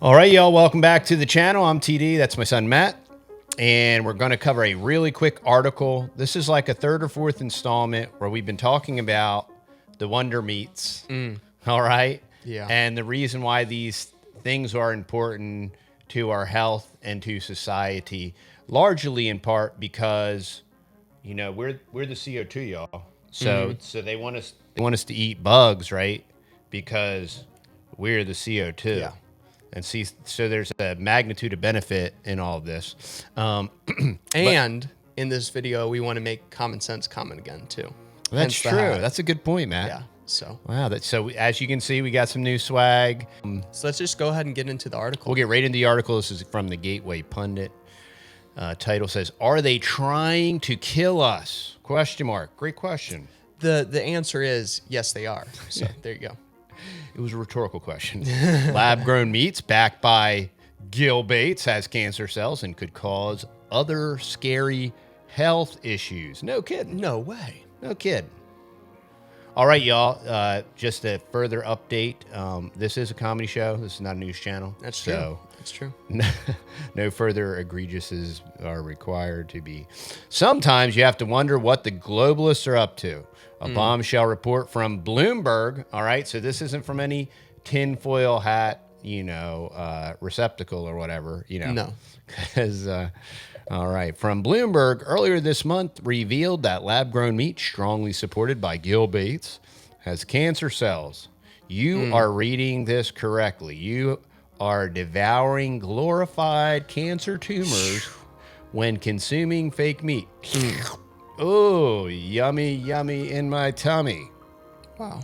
All right, y'all, welcome back to the channel. I'm TD, that's my son Matt, and we're going to cover a really quick article. This is like a third or fourth installment where we've been talking about the wonder meats, all right? Yeah. And the reason why these things are important to our health and to society, largely in part because, you know, we're the CO2, y'all. So they want us to eat bugs, right? Because we're the CO2. Yeah. And see, so there's a magnitude of benefit in all of this. And in this video, we want to make common sense common again, too. That's Hence the true. hat. That's a good point, Matt. Yeah. So Wow. So as you can see, we got some new swag. let's just go ahead and get into the article. We'll get right into the article. This is from the Gateway Pundit. Title says, "Are they trying to kill us?" Question mark. Great question. The answer is yes, they are. So there you go. It was a rhetorical question. Lab-grown meats backed by Gil Bates has cancer cells and could cause other scary health issues. No kidding. No way. No kid. All right, y'all. Just a further update. This is a comedy show. This is not a news channel. That's true. So That's true. no further egregiousness are required to be. Sometimes you have to wonder what the globalists are up to. A bombshell report from Bloomberg. All right, so this isn't from any tinfoil hat, receptacle or whatever, No. Because, all right, from Bloomberg, earlier this month revealed that lab-grown meat, strongly supported by Gil Bates, has cancer cells. You are reading this correctly. You are devouring glorified cancer tumors when consuming fake meat. Oh, yummy, yummy in my tummy. Wow.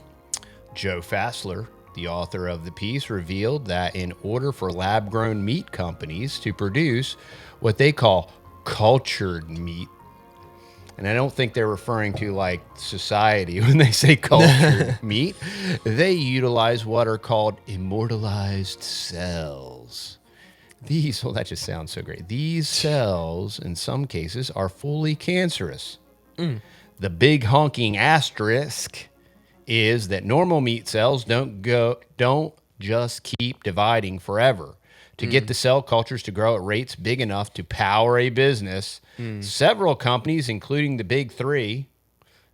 Joe Fassler, the author of the piece, revealed that in order for lab-grown meat companies to produce what they call cultured meat, and I don't think they're referring to like society when they say cultured meat, they utilize what are called immortalized cells. That just sounds so great. These cells, in some cases, are fully cancerous. The big honking asterisk is that normal meat cells don't just keep dividing forever. To get the cell cultures to grow at rates big enough to power a business, several companies, including the big three,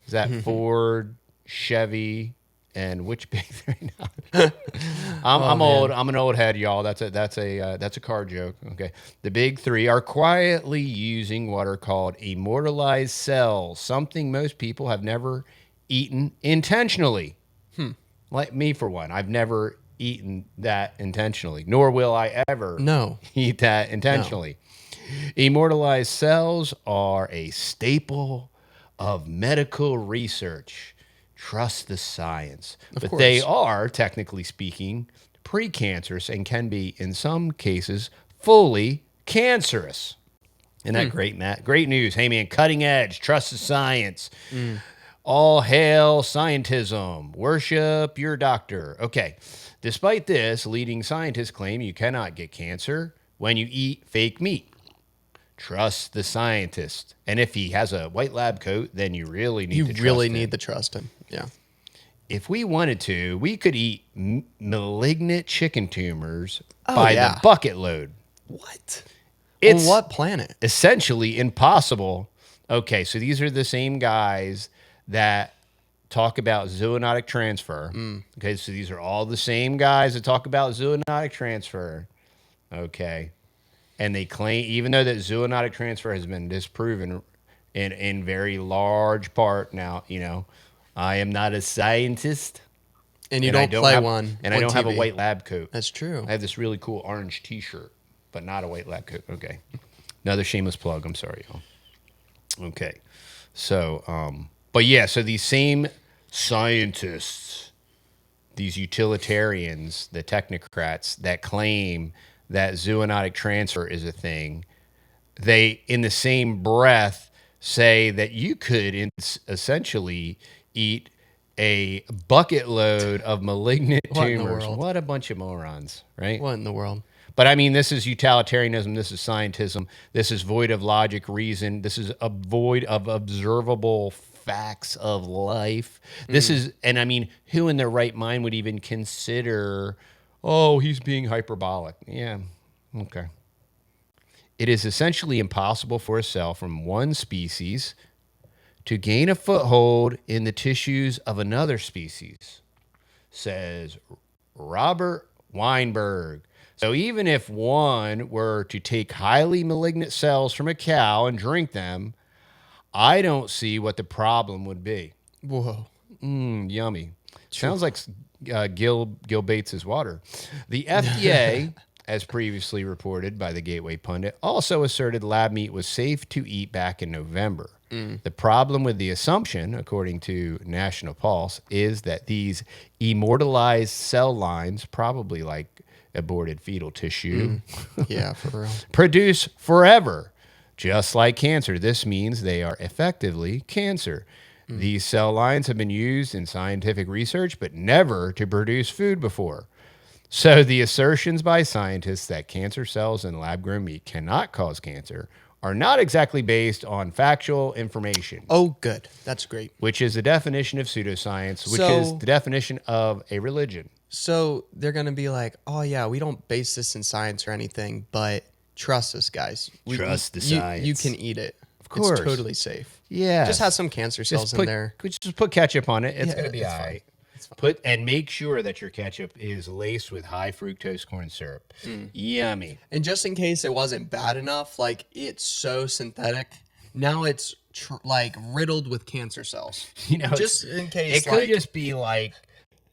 is that Ford, Chevy, and which big three now? I'm old. I'm an old head, y'all. That's a car joke. Okay. The big three are quietly using what are called immortalized cells, something most people have never eaten intentionally. Like me, for one. I've never eaten that intentionally, nor will I ever eat that intentionally. Immortalized cells are a staple of medical research. Trust the science. But they are, technically speaking, precancerous and can be, in some cases, fully cancerous. Isn't that great, Matt? Great news. Hey, man, cutting edge. Trust the science. All hail scientism. Worship your doctor. Okay. Despite this, leading scientists claim you cannot get cancer when you eat fake meat. Trust the scientist. And if he has a white lab coat, then you really need to trust him. You really need to trust him. Yeah. If we wanted to, we could eat malignant chicken tumors by the bucket load. What? It's on what planet? Essentially impossible. Okay, so these are the same guys that talk about zoonotic transfer. Okay, so these are all the same guys that talk about zoonotic transfer. Okay. And they claim, even though that zoonotic transfer has been disproven in very large part now, I am not a scientist. And you don't play one. And I don't have a white lab coat. That's true. I have this really cool orange t-shirt, but not a white lab coat. Okay. Another shameless plug. I'm sorry, y'all. Okay. So, but yeah, so these same scientists, these utilitarians, the technocrats that claim that zoonotic transfer is a thing, they, in the same breath, say that you could essentially eat a bucket load of malignant tumors. What a bunch of morons, right? What in the world? But I mean, this is utilitarianism. This is scientism. This is void of logic, reason. This is a void of observable facts of life. This is, and I mean, who in their right mind would even consider oh, he's being hyperbolic. Yeah, okay. It is essentially impossible for a cell from one species to gain a foothold in the tissues of another species, says Robert Weinberg. So even if one were to take highly malignant cells from a cow and drink them, I don't see what the problem would be. Whoa. Yummy. Sounds like Gil Bates's water. The FDA, as previously reported by the Gateway Pundit, also asserted lab meat was safe to eat back in November. The problem with the assumption, according to National Pulse, is that these immortalized cell lines, probably like aborted fetal tissue, Yeah, for real. produce forever. Just like cancer, this means they are effectively cancer. These cell lines have been used in scientific research, but never to produce food before. So the assertions by scientists that cancer cells in lab-grown meat cannot cause cancer are not exactly based on factual information, Oh, good. That's great. which is the definition of pseudoscience, which So- is the definition of a religion. So they're going to be like, oh, yeah, we don't base this in science or anything, but trust us, guys. Trust the You science. can eat it. Of course. It's totally safe. Yeah. Just has some cancer cells in there. Just put ketchup on it. It's Yeah, going to be it's all fine. right. Put and make sure that your ketchup is laced with high fructose corn syrup. Yummy. And just in case it wasn't bad enough, like it's so synthetic. Now it's like riddled with cancer cells. You know, Just in case, it could like, just be like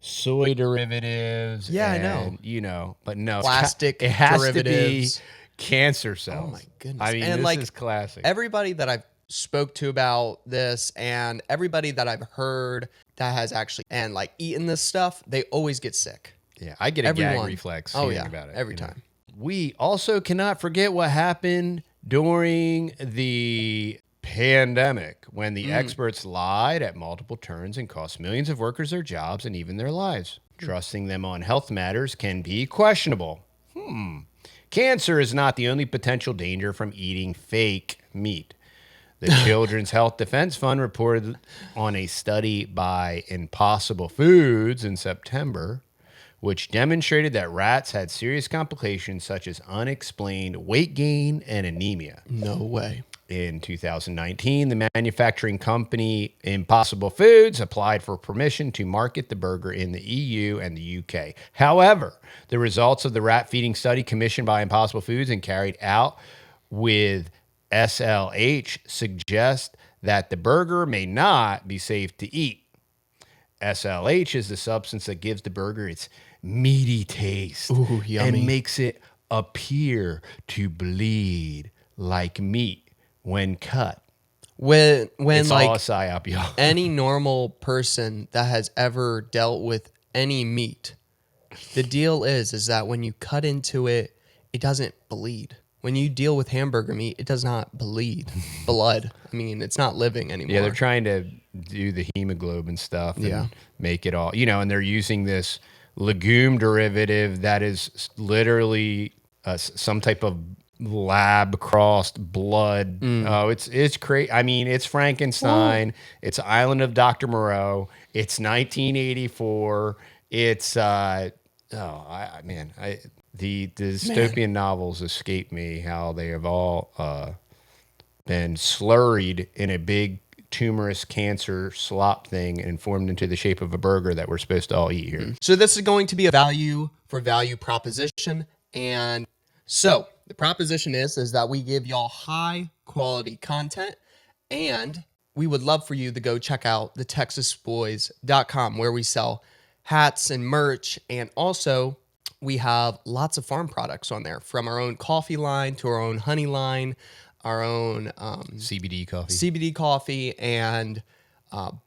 soy derivatives. Yeah, I and, know. You know, but no, Plastic It has derivatives. to be cancer cells. Oh my goodness. I mean, And, this like, is classic. everybody that I've spoke to about this and everybody that I've heard that has actually and like eaten this stuff, they always get sick. Yeah, I get a gag Everyone. reflex. Oh, hearing yeah, about it every you know. time. We also cannot forget what happened during the pandemic when the experts lied at multiple turns and cost millions of workers their jobs and even their lives. Trusting them on health matters can be questionable. Cancer is not the only potential danger from eating fake meat. The Children's Health Defense Fund reported on a study by Impossible Foods in September, which demonstrated that rats had serious complications such as unexplained weight gain and anemia. No way. In 2019, the manufacturing company Impossible Foods applied for permission to market the burger in the EU and the UK. However, the results of the rat feeding study commissioned by Impossible Foods and carried out with SLH suggest that the burger may not be safe to eat. SLH is the substance that gives the burger its meaty taste Ooh, yummy. and makes it appear to bleed like meat when cut. When It's all a like psyop, y'all. any normal person that has ever dealt with any meat, the deal is that when you cut into it, it doesn't bleed. When you deal with hamburger meat, it does not bleed blood. I mean, it's not living anymore. Yeah, they're trying to do the hemoglobin stuff and Yeah. make it all, and they're using this legume derivative that is literally some type of lab crossed blood. Oh, it's crazy. I mean, it's Frankenstein. It's Island of Dr. Moreau. It's 1984. It's the dystopian novels escape me how they have all been slurried in a big tumorous cancer slop thing and formed into the shape of a burger that we're supposed to all eat here. So this is going to be a value for value proposition. And so the proposition is that we give y'all high quality content, and we would love for you to go check out TheTexasBoys.com, where we sell hats and merch. And also we have lots of farm products on there, from our own coffee line to our own honey line, our own CBD coffee. CBD coffee, and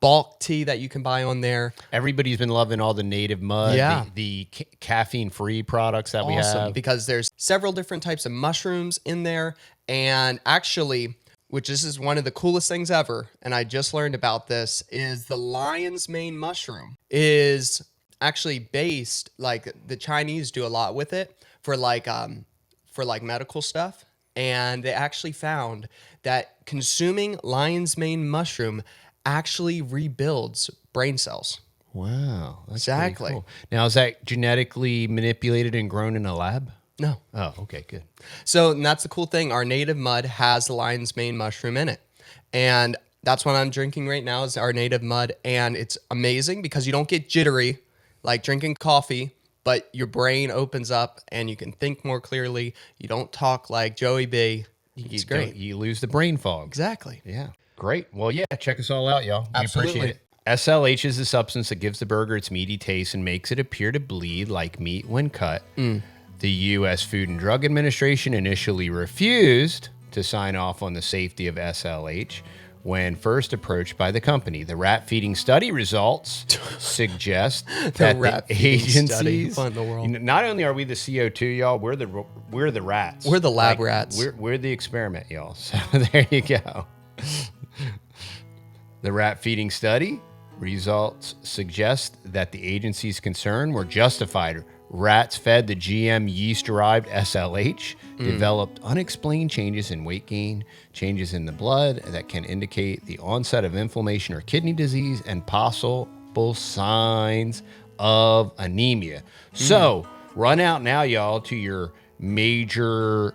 bulk tea that you can buy on there. Everybody's been loving all the native mud, Yeah. the caffeine-free products that we Awesome, have. because there's several different types of mushrooms in there. And actually, which this is one of the coolest things ever, and I just learned about this, is the lion's mane mushroom is actually based, like the Chinese do a lot with it for like medical stuff. And they actually found that consuming lion's mane mushroom actually rebuilds brain cells. Wow. That's pretty Exactly. cool. Now, is that genetically manipulated and grown in a lab? No. Oh, okay, good. So and that's the cool thing. Our native mud has the lion's mane mushroom in it. And that's what I'm drinking right now is our native mud. And it's amazing because you don't get jittery like drinking coffee, but your brain opens up and you can think more clearly. You don't talk like Joey B. It's great. You lose the brain fog. Exactly. Yeah. Great. Well, yeah, check us all out, y'all. We Absolutely. appreciate it. SLH is the substance that gives the burger its meaty taste and makes it appear to bleed like meat when cut. The U.S. Food and Drug Administration initially refused to sign off on the safety of SLH when first approached by the company. The rat feeding study results suggest that rat the feeding study. agencies. What in the world? Not only are we the CO2, y'all, we're the rats. We're the lab rats. We're the experiment, y'all. So there you go. The rat feeding study results suggest that the agency's concern were justified. Rats fed the GM yeast-derived SLH developed unexplained changes in weight gain, changes in the blood that can indicate the onset of inflammation or kidney disease, and possible signs of anemia. So run out now, y'all, to your major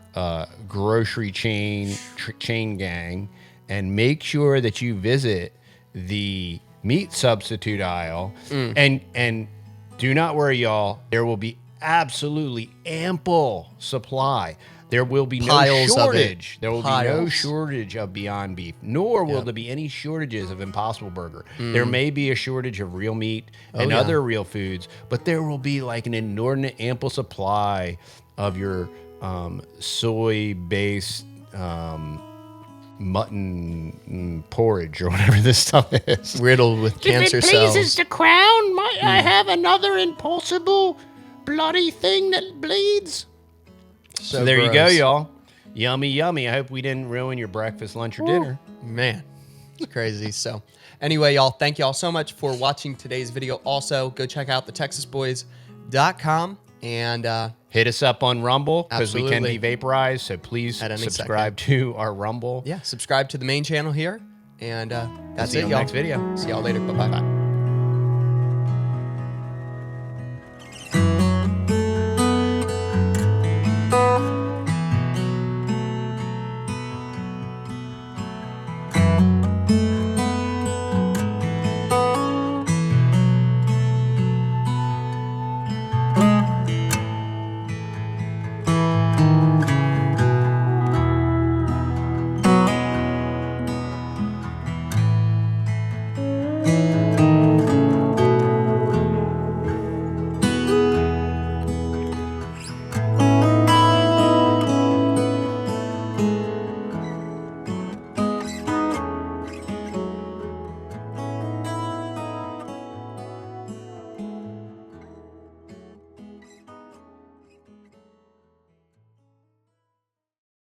grocery chain gang and make sure that you visit the meat substitute aisle and do not worry, y'all. There will be absolutely ample supply. There will be no Piles of it. shortage. There will be no Piles. shortage of Beyond Beef, nor will there be any shortages of Impossible Burger. There may be a shortage of real meat and yeah. other real foods, but there will be like an inordinate ample supply of your soy-based mutton porridge or whatever this stuff is. Riddled with cancer If it pleases cells. the crown, might I have another impulsible, bloody thing that bleeds? So there you go, gross. y'all. Yummy, yummy. I hope we didn't ruin your breakfast, lunch, or dinner. Man, it's crazy. So anyway, y'all, thank y'all so much for watching today's video. Also, go check out TheTexasBoys.com and Hit us up on Rumble because we can Absolutely. be vaporized. So please At any subscribe to our Rumble. yeah, subscribe to the main channel here. And that's See you it, on y'all. the next video. See y'all later. Bye-bye.